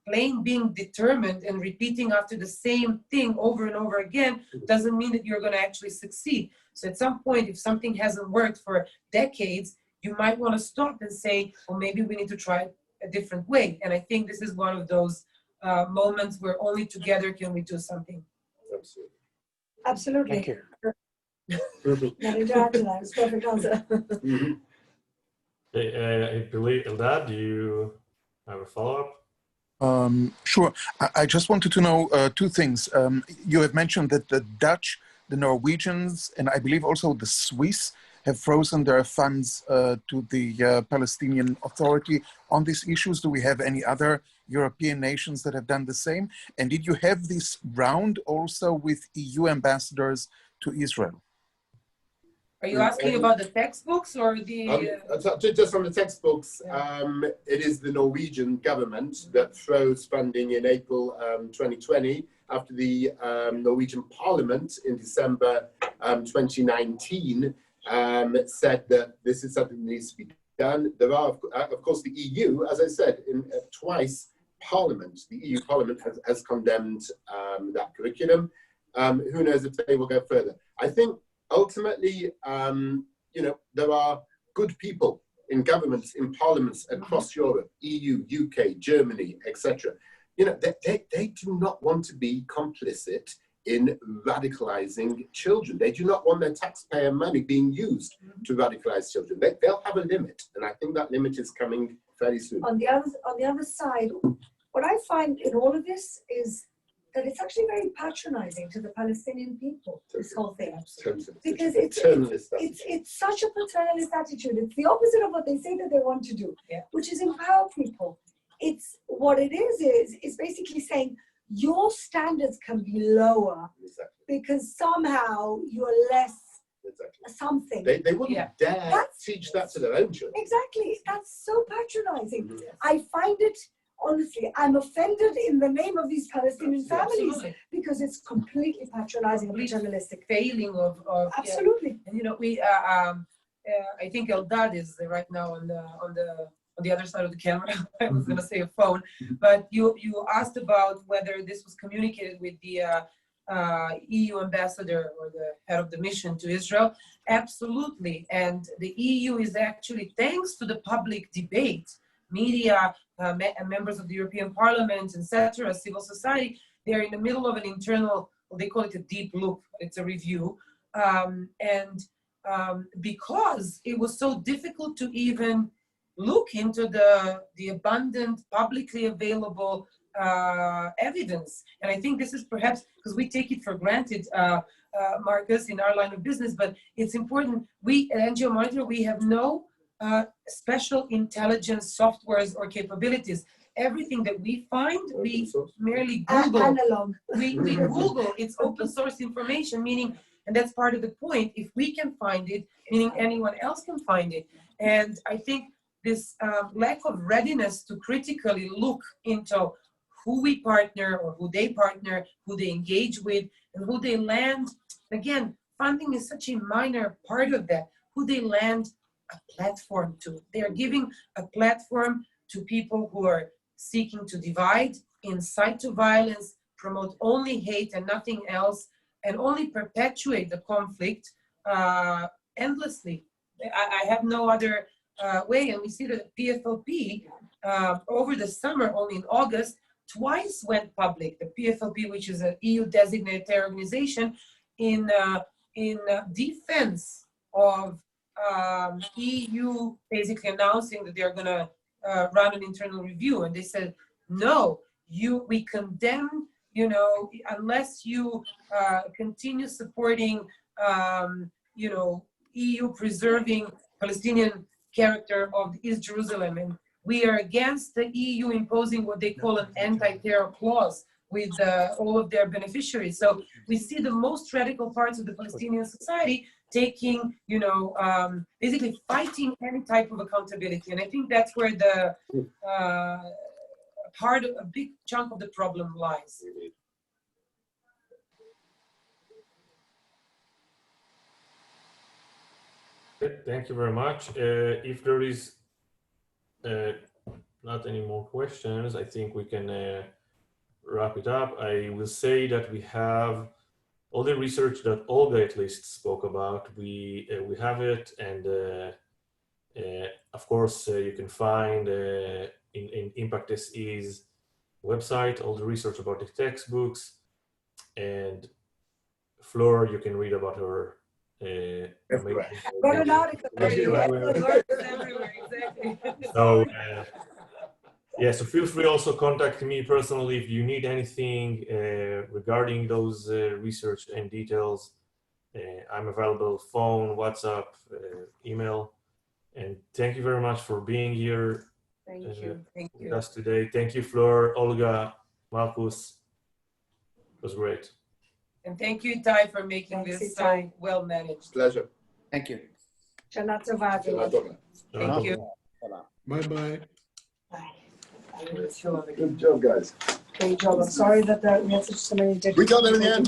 plain being determined and repeating after the same thing over and over again doesn't mean that you're going to actually succeed. So at some point, if something hasn't worked for decades, you might want to stop and say, well, maybe we need to try a different way. And I think this is one of those moments where only together can we do something. Absolutely. Absolutely. Thank you. Nothing to add to that. It's a perfect answer. Mhm. I believe, Eldad, do you have a follow-up? Sure. I just wanted to know two things. You have mentioned that the Dutch, the Norwegians, and I believe also the Swiss have frozen their funds to the Palestinian Authority on these issues. Do we have any other European nations that have done the same? And did you have this round also with EU ambassadors to Israel? Are you asking about the textbooks or the... Just on the textbooks, it is the Norwegian government that froze funding in April 2020 after the Norwegian Parliament in December 2019 said that this is something that needs to be done. There are, of course, the EU, as I said, twice Parliament, the EU Parliament has condemned that curriculum. Who knows if they will go further? I think ultimately, you know, there are good people in governments, in parliaments across Europe, EU, UK, Germany, etc. You know, they do not want to be complicit in radicalizing children. They do not want their taxpayer money being used to radicalize children. They'll have a limit, and I think that limit is coming fairly soon. On the other side, what I find in all of this is that it's actually very patronizing to the Palestinian people, this whole thing. Because it's such a paternalist attitude. It's the opposite of what they say that they want to do, which is empower people. It's what it is basically saying your standards can be lower because somehow you're less something. They wouldn't dare teach that to their own children. Exactly. That's so patronizing. I find it, honestly, I'm offended in the name of these Palestinian families because it's completely patronizing and paternalistic. Failing of absolutely. And you know, we I think Eldad is right now on the other side of the camera. I was going to say a phone, but you asked about whether this was communicated with the EU ambassador or the head of the mission to Israel. Absolutely, and the EU is actually, thanks to the public debate, media, members of the European Parliament, etc., civil society, they're in the middle of an internal, well, they call it a deep look, it's a review. Because it was so difficult to even look into the abundant, publicly available evidence. And I think this is perhaps because we take it for granted, Marcus, in our line of business, but it's important. We at NGO Monitor, we have no special intelligence softwares or capabilities. Everything that we find, we merely Google. Analog. We Google. It's open source information, meaning, and that's part of the point. If we can find it, meaning anyone else can find it. And I think this lack of readiness to critically look into who we partner or who they partner, who they engage with, and who they land. Again, funding is such a minor part of that. Who they land a platform to. They are giving a platform to people who are seeking to divide, incite to violence, promote only hate and nothing else, and only perpetuate the conflict endlessly. I have no other way, and we see that PFLP over the summer, only in August, twice went public. The PFLP, which is an EU designated terror organization, in defense of EU basically announcing that they're going to run an internal review, and they said, no, we condemn, you know, unless you continue supporting, you know, EU preserving Palestinian character of East Jerusalem, and we are against the EU imposing what they call an anti-terror clause with all of their beneficiaries. So we see the most radical parts of the Palestinian society taking, you know, basically fighting any type of accountability. And I think that's where the a big chunk of the problem lies. Thank you very much. If there is not any more questions, I think we can wrap it up. I will say that we have all the research that Olga at least spoke about. We have it, and of course you can find in IMPACT-se's website all the research about the textbooks, and Fleur, you can read about her. Everywhere. Got an article. Everywhere, exactly. So yeah, so feel free also contact me personally if you need anything regarding those research and details. I'm available phone, WhatsApp, email. And thank you very much for being here Thank you. with us today. Thank you, Fleur, Olga, Marcus. It was great. And thank you, Ty, for making Thanks, this Itai. so well managed. Pleasure. Thank you. Shana Tova, everyone. Thank you. Bye-bye. Bye. Good job, guys. Great job. I'm sorry that we had so many different. We got there in the end.